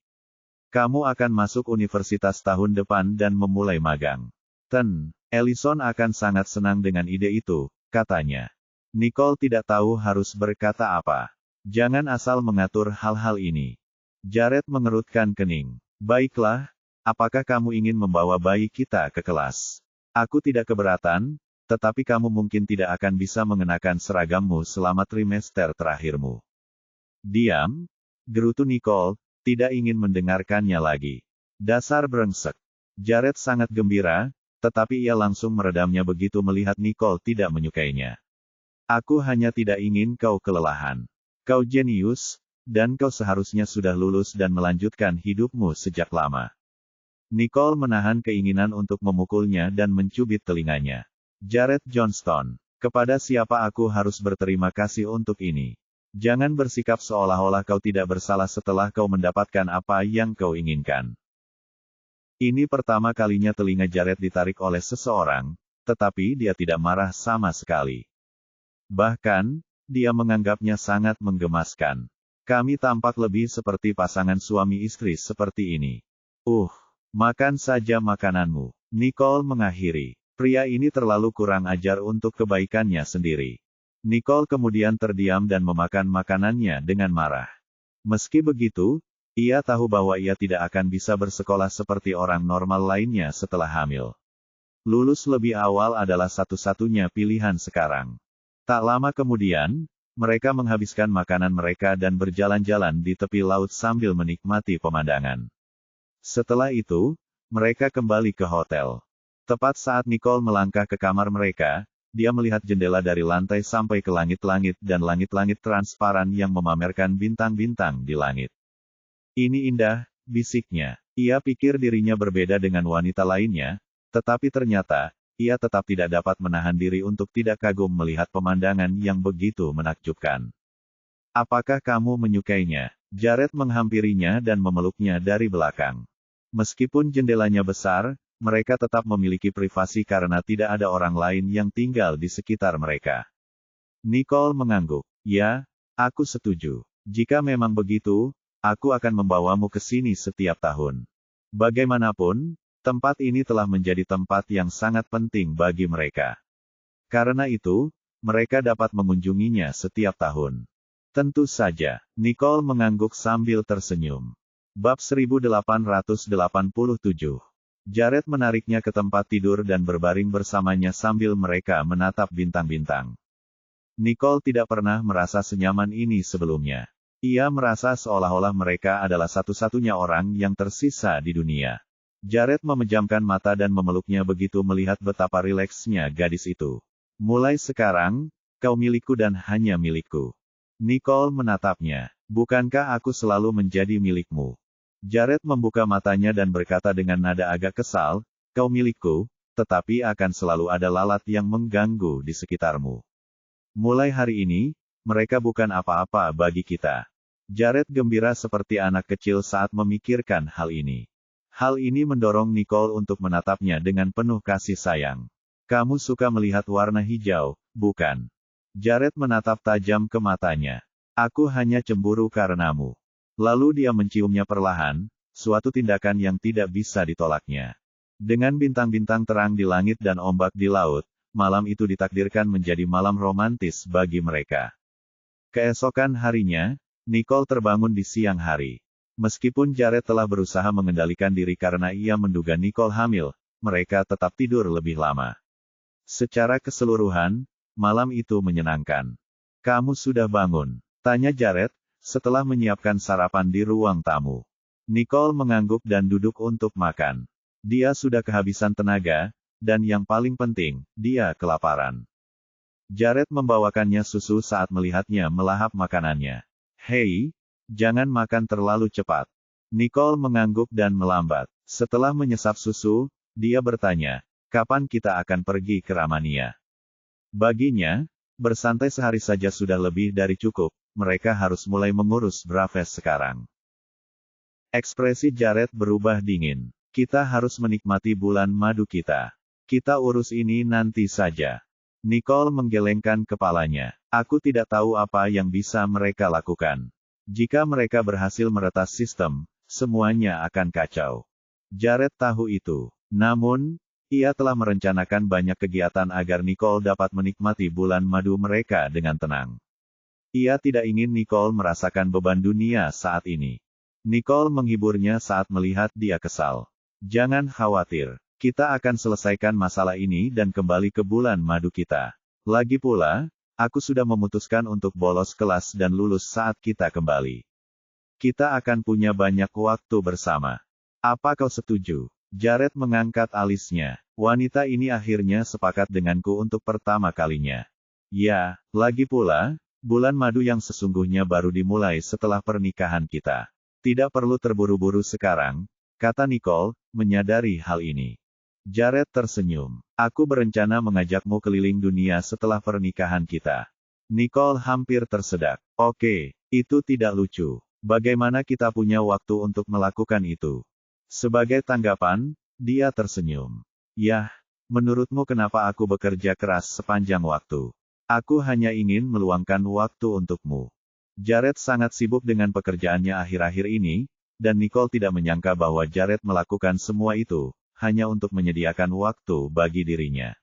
S1: Kamu akan masuk universitas tahun depan dan memulai magang. Ellison akan sangat senang dengan ide itu, katanya. Nicole tidak tahu harus berkata apa. Jangan asal mengatur hal-hal ini. Jared mengerutkan kening. Baiklah, apakah kamu ingin membawa bayi kita ke kelas? Aku tidak keberatan, tetapi kamu mungkin tidak akan bisa mengenakan seragammu selama trimester terakhirmu. Diam, gerutu Nicole, tidak ingin mendengarkannya lagi. Dasar brengsek. Jared sangat gembira, tetapi ia langsung meredamnya begitu melihat Nicole tidak menyukainya. Aku hanya tidak ingin kau kelelahan. Kau jenius, dan kau seharusnya sudah lulus dan melanjutkan hidupmu sejak lama. Nicole menahan keinginan untuk memukulnya dan mencubit telinganya. Jared Johnston, kepada siapa aku harus berterima kasih untuk ini? Jangan bersikap seolah-olah kau tidak bersalah setelah kau mendapatkan apa yang kau inginkan. Ini pertama kalinya telinga Jared ditarik oleh seseorang, tetapi dia tidak marah sama sekali. Bahkan, dia menganggapnya sangat menggemaskan. Kami tampak lebih seperti pasangan suami istri seperti ini. Makan saja makananmu. Nicole mengakhiri. Pria ini terlalu kurang ajar untuk kebaikannya sendiri. Nicole kemudian terdiam dan memakan makanannya dengan marah. Meski begitu, ia tahu bahwa ia tidak akan bisa bersekolah seperti orang normal lainnya setelah hamil. Lulus lebih awal adalah satu-satunya pilihan sekarang. Tak lama kemudian, mereka menghabiskan makanan mereka dan berjalan-jalan di tepi laut sambil menikmati pemandangan. Setelah itu, mereka kembali ke hotel. Tepat saat Nicole melangkah ke kamar mereka, dia melihat jendela dari lantai sampai ke langit-langit dan langit-langit transparan yang memamerkan bintang-bintang di langit. Ini indah, bisiknya. Ia pikir dirinya berbeda dengan wanita lainnya, tetapi ternyata, ia tetap tidak dapat menahan diri untuk tidak kagum melihat pemandangan yang begitu menakjubkan. Apakah kamu menyukainya? Jared menghampirinya dan memeluknya dari belakang. Meskipun jendelanya besar, mereka tetap memiliki privasi karena tidak ada orang lain yang tinggal di sekitar mereka. Nicole mengangguk. Ya, aku setuju. Jika memang begitu, aku akan membawamu ke sini setiap tahun. Bagaimanapun, tempat ini telah menjadi tempat yang sangat penting bagi mereka. Karena itu, mereka dapat mengunjunginya setiap tahun. Tentu saja, Nicole mengangguk sambil tersenyum. Bab 1887. Jared menariknya ke tempat tidur dan berbaring bersamanya sambil mereka menatap bintang-bintang. Nicole tidak pernah merasa senyaman ini sebelumnya. Ia merasa seolah-olah mereka adalah satu-satunya orang yang tersisa di dunia. Jared memejamkan mata dan memeluknya begitu melihat betapa rileksnya gadis itu. Mulai sekarang, kau milikku dan hanya milikku. Nicole menatapnya. Bukankah aku selalu menjadi milikmu? Jared membuka matanya dan berkata dengan nada agak kesal, kau milikku, tetapi akan selalu ada lalat yang mengganggu di sekitarmu. Mulai hari ini, mereka bukan apa-apa bagi kita. Jared gembira seperti anak kecil saat memikirkan hal ini. Hal ini mendorong Nicole untuk menatapnya dengan penuh kasih sayang. Kamu suka melihat warna hijau, bukan? Jared menatap tajam ke matanya. Aku hanya cemburu karenamu. Lalu dia menciumnya perlahan, suatu tindakan yang tidak bisa ditolaknya. Dengan bintang-bintang terang di langit dan ombak di laut, malam itu ditakdirkan menjadi malam romantis bagi mereka. Keesokan harinya, Nicole terbangun di siang hari. Meskipun Jared telah berusaha mengendalikan diri karena ia menduga Nicole hamil, mereka tetap tidur lebih lama. Secara keseluruhan, malam itu menyenangkan. Kamu sudah bangun? Tanya Jared, setelah menyiapkan sarapan di ruang tamu. Nicole mengangguk dan duduk untuk makan. Dia sudah kehabisan tenaga, dan yang paling penting, dia kelaparan. Jared membawakannya susu saat melihatnya melahap makanannya. Hei, jangan makan terlalu cepat. Nicole mengangguk dan melambat. Setelah menyesap susu, dia bertanya, kapan kita akan pergi ke Ramania? Baginya, bersantai sehari saja sudah lebih dari cukup, mereka harus mulai mengurus Braves sekarang. Ekspresi Jared berubah dingin. Kita harus menikmati bulan madu kita. Kita urus ini nanti saja. Nicole menggelengkan kepalanya. Aku tidak tahu apa yang bisa mereka lakukan. Jika mereka berhasil meretas sistem, semuanya akan kacau. Jared tahu itu. Namun, ia telah merencanakan banyak kegiatan agar Nicole dapat menikmati bulan madu mereka dengan tenang. Ia tidak ingin Nicole merasakan beban dunia saat ini. Nicole menghiburnya saat melihat dia kesal. Jangan khawatir. Kita akan selesaikan masalah ini dan kembali ke bulan madu kita. Lagi pula, aku sudah memutuskan untuk bolos kelas dan lulus saat kita kembali. Kita akan punya banyak waktu bersama. Apa kau setuju? Jared mengangkat alisnya. Wanita ini akhirnya sepakat denganku untuk pertama kalinya. Ya, lagi pula, bulan madu yang sesungguhnya baru dimulai setelah pernikahan kita. Tidak perlu terburu-buru sekarang, kata Nicole, menyadari hal ini. Jared tersenyum. Aku berencana mengajakmu keliling dunia setelah pernikahan kita. Nicole hampir tersedak. Oke, itu tidak lucu. Bagaimana kita punya waktu untuk melakukan itu? Sebagai tanggapan, dia tersenyum. Yah, menurutmu kenapa aku bekerja keras sepanjang waktu? Aku hanya ingin meluangkan waktu untukmu. Jared sangat sibuk dengan pekerjaannya akhir-akhir ini, dan Nicole tidak menyangka bahwa Jared melakukan semua itu hanya untuk menyediakan waktu bagi dirinya.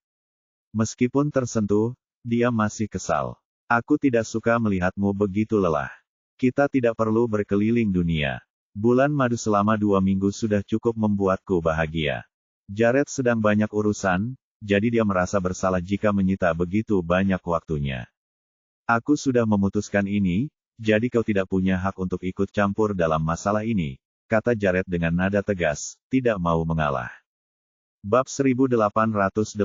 S1: Meskipun tersentuh, dia masih kesal. Aku tidak suka melihatmu begitu lelah. Kita tidak perlu berkeliling dunia. Bulan madu selama 2 minggu sudah cukup membuatku bahagia. Jared sedang banyak urusan, jadi dia merasa bersalah jika menyita begitu banyak waktunya. Aku sudah memutuskan ini, jadi kau tidak punya hak untuk ikut campur dalam masalah ini, kata Jared dengan nada tegas, tidak mau mengalah. Bab 1888.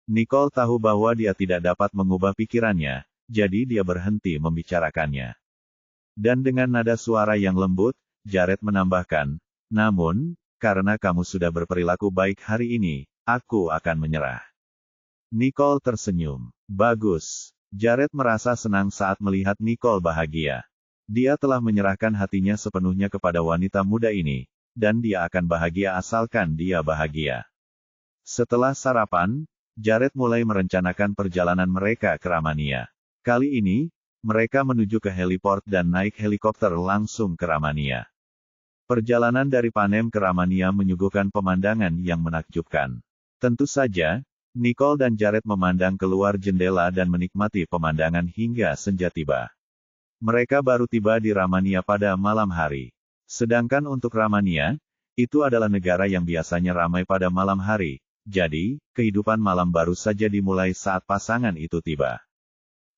S1: Nicole tahu bahwa dia tidak dapat mengubah pikirannya, jadi dia berhenti membicarakannya. Dan dengan nada suara yang lembut, Jared menambahkan, namun, karena kamu sudah berperilaku baik hari ini, aku akan menyerah. Nicole tersenyum. Bagus. Jared merasa senang saat melihat Nicole bahagia. Dia telah menyerahkan hatinya sepenuhnya kepada wanita muda ini, dan dia akan bahagia asalkan dia bahagia. Setelah sarapan, Jared mulai merencanakan perjalanan mereka ke Ramania. Kali ini, mereka menuju ke heliport dan naik helikopter langsung ke Ramania. Perjalanan dari Panem ke Ramania menyuguhkan pemandangan yang menakjubkan. Tentu saja, Nicole dan Jared memandang keluar jendela dan menikmati pemandangan hingga senja tiba. Mereka baru tiba di Ramania pada malam hari. Sedangkan untuk Ramania, itu adalah negara yang biasanya ramai pada malam hari, jadi, kehidupan malam baru saja dimulai saat pasangan itu tiba.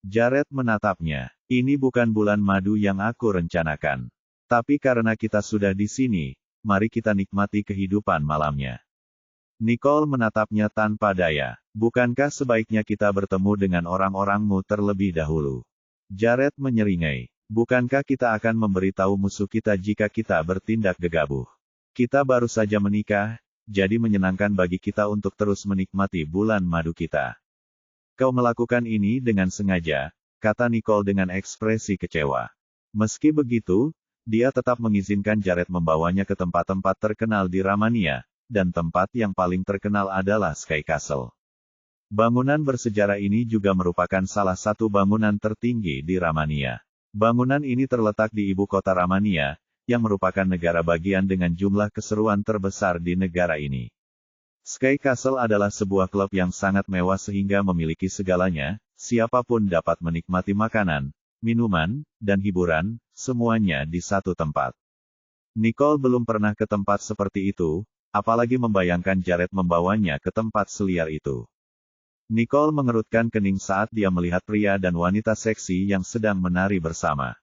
S1: Jared menatapnya. Ini bukan bulan madu yang aku rencanakan. Tapi karena kita sudah di sini, mari kita nikmati kehidupan malamnya. Nicole menatapnya tanpa daya. Bukankah sebaiknya kita bertemu dengan orang-orangmu terlebih dahulu? Jared menyeringai. Bukankah kita akan memberitahu musuh kita jika kita bertindak gegabah? Kita baru saja menikah, jadi menyenangkan bagi kita untuk terus menikmati bulan madu kita. Kau melakukan ini dengan sengaja, kata Nicole dengan ekspresi kecewa. Meski begitu, dia tetap mengizinkan Jared membawanya ke tempat-tempat terkenal di Ramania, dan tempat yang paling terkenal adalah Sky Castle. Bangunan bersejarah ini juga merupakan salah satu bangunan tertinggi di Ramania. Bangunan ini terletak di ibu kota Ramania, yang merupakan negara bagian dengan jumlah keseruan terbesar di negara ini. Sky Castle adalah sebuah klub yang sangat mewah sehingga memiliki segalanya, siapapun dapat menikmati makanan, minuman, dan hiburan, semuanya di satu tempat. Nicole belum pernah ke tempat seperti itu, apalagi membayangkan Jared membawanya ke tempat seliar itu. Nicole mengerutkan kening saat dia melihat pria dan wanita seksi yang sedang menari bersama.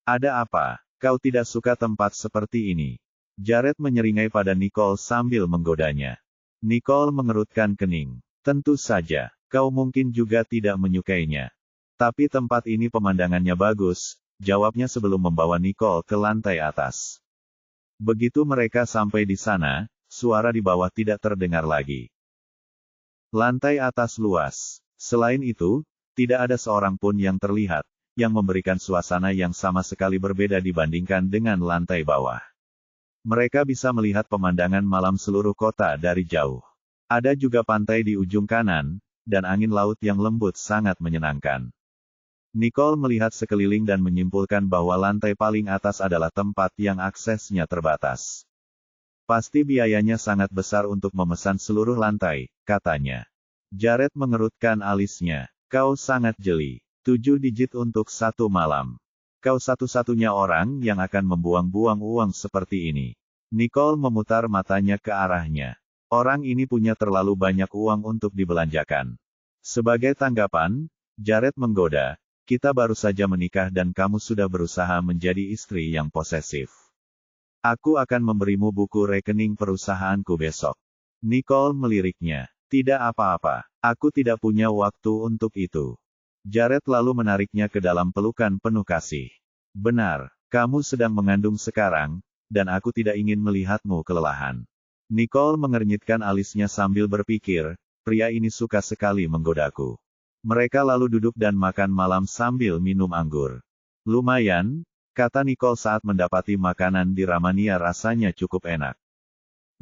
S1: Ada apa? Kau tidak suka tempat seperti ini? Jared menyeringai pada Nicole sambil menggodanya. Nicole mengerutkan kening. Tentu saja, kau mungkin juga tidak menyukainya. Tapi tempat ini pemandangannya bagus, jawabnya sebelum membawa Nicole ke lantai atas. Begitu mereka sampai di sana, suara di bawah tidak terdengar lagi. Lantai atas luas. Selain itu, tidak ada seorang pun yang terlihat, yang memberikan suasana yang sama sekali berbeda dibandingkan dengan lantai bawah. Mereka bisa melihat pemandangan malam seluruh kota dari jauh. Ada juga pantai di ujung kanan, dan angin laut yang lembut sangat menyenangkan. Nicole melihat sekeliling dan menyimpulkan bahwa lantai paling atas adalah tempat yang aksesnya terbatas. Pasti biayanya sangat besar untuk memesan seluruh lantai, katanya. Jared mengerutkan alisnya. Kau sangat jeli. 7 digit untuk 1 malam. Kau satu-satunya orang yang akan membuang-buang uang seperti ini. Nicole memutar matanya ke arahnya. Orang ini punya terlalu banyak uang untuk dibelanjakan. Sebagai tanggapan, Jared menggoda, kita baru saja menikah dan kamu sudah berusaha menjadi istri yang posesif. Aku akan memberimu buku rekening perusahaanku besok. Nicole meliriknya. Tidak apa-apa, aku tidak punya waktu untuk itu. Jared lalu menariknya ke dalam pelukan penuh kasih. Benar, kamu sedang mengandung sekarang, dan aku tidak ingin melihatmu kelelahan. Nicole mengernyitkan alisnya sambil berpikir, pria ini suka sekali menggodaku. Mereka lalu duduk dan makan malam sambil minum anggur. Lumayan, kata Nicole saat mendapati makanan di Ramania rasanya cukup enak.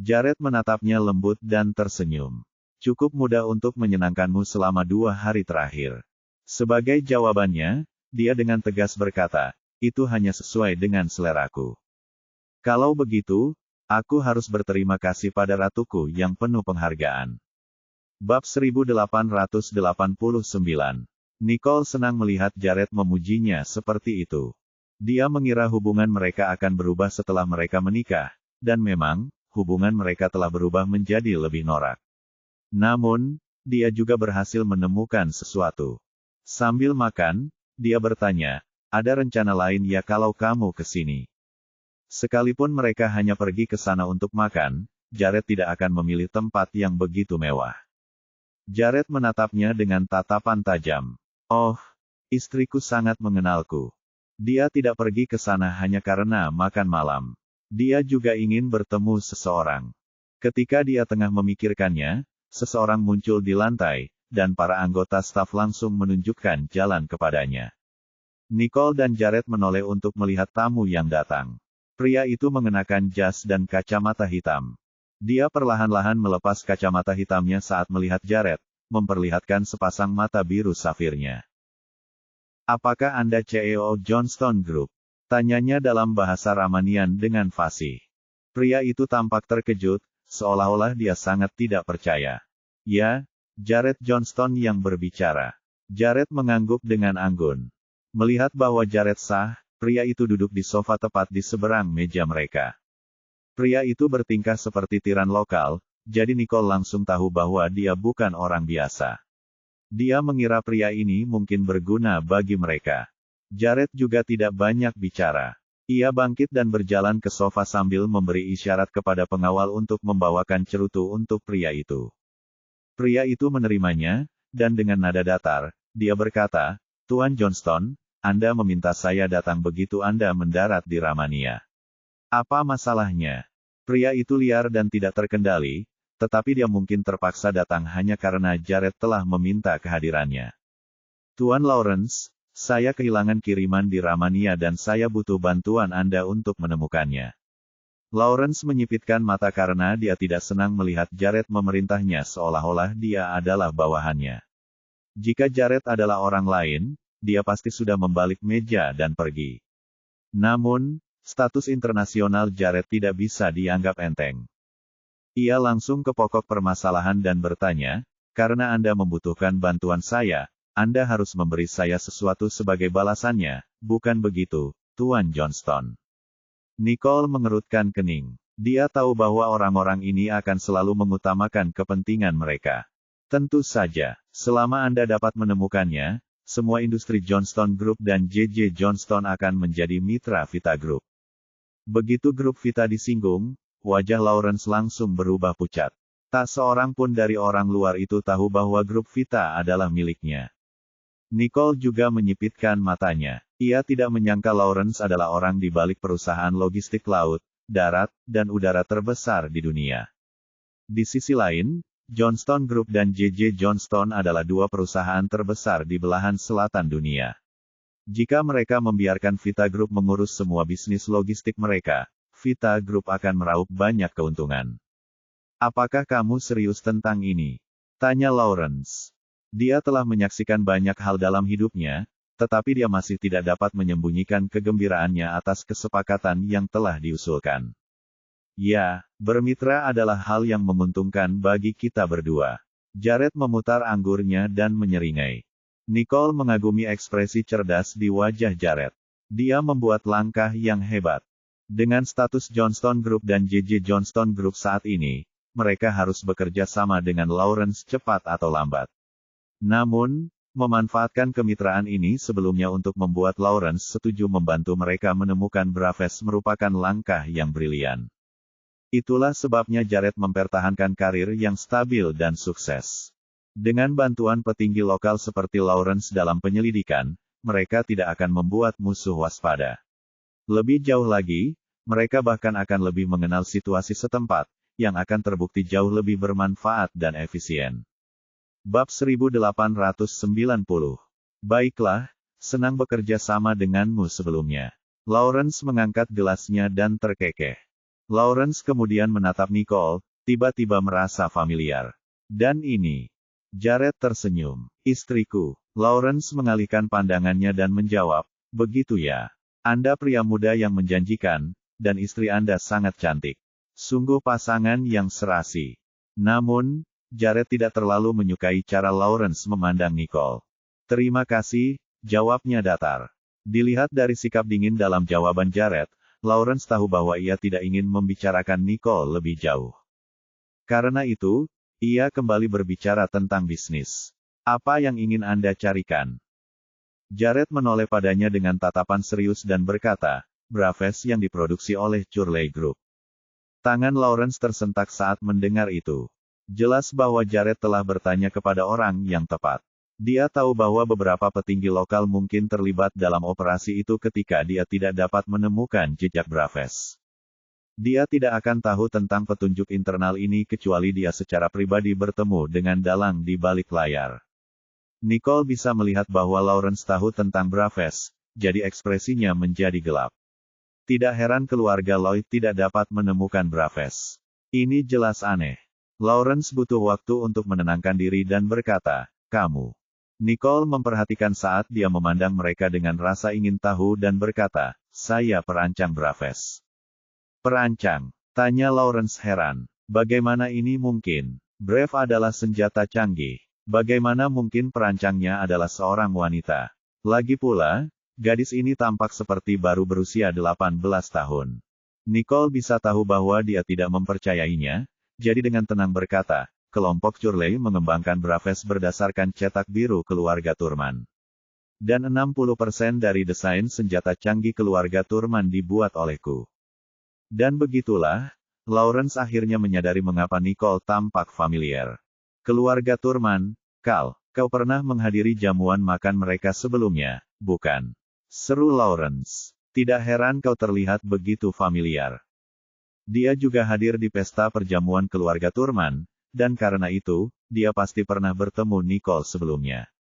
S1: Jared menatapnya lembut dan tersenyum. Cukup mudah untuk menyenangkanmu selama 2 hari terakhir. Sebagai jawabannya, dia dengan tegas berkata, itu hanya sesuai dengan seleraku. Kalau begitu, aku harus berterima kasih pada ratuku yang penuh penghargaan. Bab 1889. Nicole senang melihat Jared memujinya seperti itu. Dia mengira hubungan mereka akan berubah setelah mereka menikah, dan memang, hubungan mereka telah berubah menjadi lebih norak. Namun, dia juga berhasil menemukan sesuatu. Sambil makan, dia bertanya, ada rencana lain ya kalau kamu ke sini? Sekalipun mereka hanya pergi ke sana untuk makan, Jared tidak akan memilih tempat yang begitu mewah. Jared menatapnya dengan tatapan tajam. Oh, istriku sangat mengenalku. Dia tidak pergi ke sana hanya karena makan malam. Dia juga ingin bertemu seseorang. Ketika dia tengah memikirkannya, seseorang muncul di lantai, dan para anggota staf langsung menunjukkan jalan kepadanya. Nicole dan Jared menoleh untuk melihat tamu yang datang. Pria itu mengenakan jas dan kacamata hitam. Dia perlahan-lahan melepas kacamata hitamnya saat melihat Jared, memperlihatkan sepasang mata biru safirnya. "Apakah Anda CEO Johnston Group?" tanyanya dalam bahasa Ramanian dengan fasih. Pria itu tampak terkejut, seolah-olah dia sangat tidak percaya. "Ya, Jared Johnston yang berbicara." Jared mengangguk dengan anggun. Melihat bahwa Jared sah, pria itu duduk di sofa tepat di seberang meja mereka. Pria itu bertingkah seperti tiran lokal, jadi Nicole langsung tahu bahwa dia bukan orang biasa. Dia mengira pria ini mungkin berguna bagi mereka. Jared juga tidak banyak bicara. Ia bangkit dan berjalan ke sofa sambil memberi isyarat kepada pengawal untuk membawakan cerutu untuk pria itu. Pria itu menerimanya, dan dengan nada datar, dia berkata, "Tuan Johnston, Anda meminta saya datang begitu Anda mendarat di Ramania. Apa masalahnya?" Pria itu liar dan tidak terkendali, tetapi dia mungkin terpaksa datang hanya karena Jared telah meminta kehadirannya. "Tuan Lawrence, saya kehilangan kiriman di Ramania dan saya butuh bantuan Anda untuk menemukannya." Lawrence menyipitkan mata karena dia tidak senang melihat Jared memerintahnya seolah-olah dia adalah bawahannya. Jika Jared adalah orang lain, dia pasti sudah membalik meja dan pergi. Namun, status internasional Jared tidak bisa dianggap enteng. Ia langsung ke pokok permasalahan dan bertanya, "Karena Anda membutuhkan bantuan saya, Anda harus memberi saya sesuatu sebagai balasannya, bukan begitu, Tuan Johnston?" Nicole mengerutkan kening. Dia tahu bahwa orang-orang ini akan selalu mengutamakan kepentingan mereka. Tentu saja, selama Anda dapat menemukannya, semua industri Johnston Group dan JJ Johnston akan menjadi mitra Vita Group. Begitu grup Vita disinggung, wajah Lawrence langsung berubah pucat. Tak seorang pun dari orang luar itu tahu bahwa grup Vita adalah miliknya. Nicole juga menyipitkan matanya. Ia tidak menyangka Lawrence adalah orang di balik perusahaan logistik laut, darat, dan udara terbesar di dunia. Di sisi lain, Johnston Group dan JJ Johnston adalah dua perusahaan terbesar di belahan selatan dunia. Jika mereka membiarkan Vita Group mengurus semua bisnis logistik mereka, Vita Group akan meraup banyak keuntungan. "Apakah kamu serius tentang ini?" tanya Lawrence. Dia telah menyaksikan banyak hal dalam hidupnya, tetapi dia masih tidak dapat menyembunyikan kegembiraannya atas kesepakatan yang telah diusulkan. "Ya, bermitra adalah hal yang menguntungkan bagi kita berdua." Jared memutar anggurnya dan menyeringai. Nicole mengagumi ekspresi cerdas di wajah Jared. Dia membuat langkah yang hebat. Dengan status Johnston Group dan JJ Johnston Group saat ini, mereka harus bekerja sama dengan Lawrence cepat atau lambat. Namun, memanfaatkan kemitraan ini sebelumnya untuk membuat Lawrence setuju membantu mereka menemukan Braves merupakan langkah yang brilian. Itulah sebabnya Jared mempertahankan karir yang stabil dan sukses. Dengan bantuan petinggi lokal seperti Lawrence dalam penyelidikan, mereka tidak akan membuat musuh waspada. Lebih jauh lagi, mereka bahkan akan lebih mengenal situasi setempat, yang akan terbukti jauh lebih bermanfaat dan efisien. Bab 1890. Baiklah, senang bekerja sama denganmu sebelumnya. Lawrence mengangkat gelasnya dan terkekeh. Lawrence kemudian menatap Nicole, tiba-tiba merasa familiar. "Dan ini." Jared tersenyum. "Istriku." Lawrence mengalihkan pandangannya dan menjawab, "Begitu ya. Anda pria muda yang menjanjikan, dan istri Anda sangat cantik. Sungguh pasangan yang serasi." Namun, Jared tidak terlalu menyukai cara Lawrence memandang Nicole. "Terima kasih," jawabnya datar. Dilihat dari sikap dingin dalam jawaban Jared, Lawrence tahu bahwa ia tidak ingin membicarakan Nicole lebih jauh. Karena itu, ia kembali berbicara tentang bisnis. "Apa yang ingin Anda carikan?" Jared menoleh padanya dengan tatapan serius dan berkata, "Braves yang diproduksi oleh Churley Group." Tangan Lawrence tersentak saat mendengar itu. Jelas bahwa Jared telah bertanya kepada orang yang tepat. Dia tahu bahwa beberapa petinggi lokal mungkin terlibat dalam operasi itu ketika dia tidak dapat menemukan jejak Braves. Dia tidak akan tahu tentang petunjuk internal ini kecuali dia secara pribadi bertemu dengan dalang di balik layar. Nicole bisa melihat bahwa Lawrence tahu tentang Braves, jadi ekspresinya menjadi gelap. Tidak heran keluarga Lloyd tidak dapat menemukan Braves. Ini jelas aneh. Lawrence butuh waktu untuk menenangkan diri dan berkata, "Kamu." Nicole memperhatikan saat dia memandang mereka dengan rasa ingin tahu dan berkata, "Saya perancang Braves." "Perancang?" tanya Lawrence heran. "Bagaimana ini mungkin? Brave adalah senjata canggih. Bagaimana mungkin perancangnya adalah seorang wanita? Lagi pula, gadis ini tampak seperti baru berusia 18 tahun." Nicole bisa tahu bahwa dia tidak mempercayainya, jadi dengan tenang berkata, "Kelompok Curley mengembangkan Braves berdasarkan cetak biru keluarga Thurman. Dan 60% dari desain senjata canggih keluarga Thurman dibuat olehku." Dan begitulah, Lawrence akhirnya menyadari mengapa Nicole tampak familiar. "Keluarga Thurman, Cal, kau pernah menghadiri jamuan makan mereka sebelumnya, bukan?" seru Lawrence. "Tidak heran kau terlihat begitu familiar. Dia juga hadir di pesta perjamuan keluarga Thurman, dan karena itu, dia pasti pernah bertemu Nicole sebelumnya."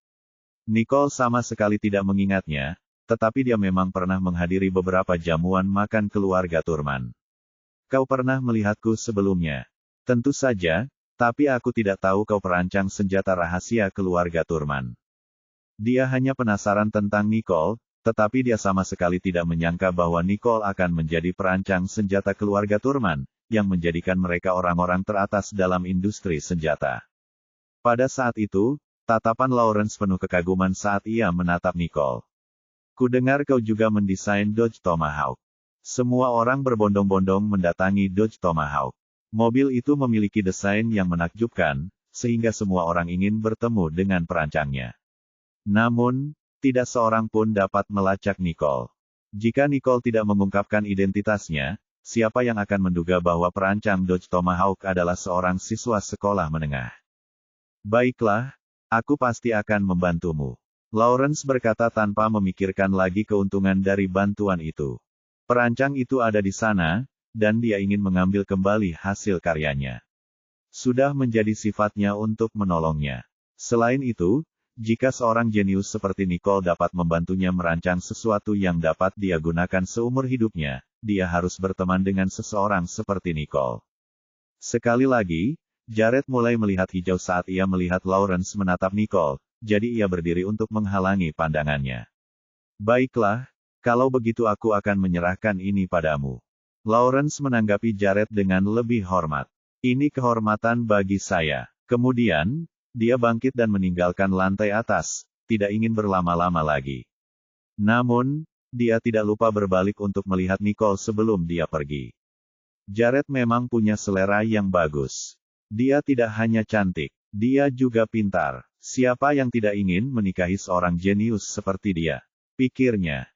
S1: Nicole sama sekali tidak mengingatnya, tetapi dia memang pernah menghadiri beberapa jamuan makan keluarga Thurman. "Kau pernah melihatku sebelumnya?" "Tentu saja, tapi aku tidak tahu kau perancang senjata rahasia keluarga Thurman." Dia hanya penasaran tentang Nicole, tetapi dia sama sekali tidak menyangka bahwa Nicole akan menjadi perancang senjata keluarga Thurman, yang menjadikan mereka orang-orang teratas dalam industri senjata. Pada saat itu, tatapan Lawrence penuh kekaguman saat ia menatap Nicole. "Kudengar kau juga mendesain Dodge Tomahawk." Semua orang berbondong-bondong mendatangi Dodge Tomahawk. Mobil itu memiliki desain yang menakjubkan, sehingga semua orang ingin bertemu dengan perancangnya. Namun, tidak seorang pun dapat melacak Nicole. Jika Nicole tidak mengungkapkan identitasnya, siapa yang akan menduga bahwa perancang Dodge Tomahawk adalah seorang siswa sekolah menengah? "Baiklah, aku pasti akan membantumu," Lawrence berkata tanpa memikirkan lagi keuntungan dari bantuan itu. Perancang itu ada di sana, dan dia ingin mengambil kembali hasil karyanya. Sudah menjadi sifatnya untuk menolongnya. Selain itu, jika seorang jenius seperti Nicole dapat membantunya merancang sesuatu yang dapat dia gunakan seumur hidupnya, dia harus berteman dengan seseorang seperti Nicole. Sekali lagi, Jared mulai melihat hijau saat ia melihat Lawrence menatap Nicole, jadi ia berdiri untuk menghalangi pandangannya. "Baiklah, kalau begitu aku akan menyerahkan ini padamu." Lawrence menanggapi Jared dengan lebih hormat. "Ini kehormatan bagi saya." Kemudian, dia bangkit dan meninggalkan lantai atas, tidak ingin berlama-lama lagi. Namun, dia tidak lupa berbalik untuk melihat Nicole sebelum dia pergi. Jared memang punya selera yang bagus. Dia tidak hanya cantik, dia juga pintar. Siapa yang tidak ingin menikahi seorang jenius seperti dia? Pikirnya.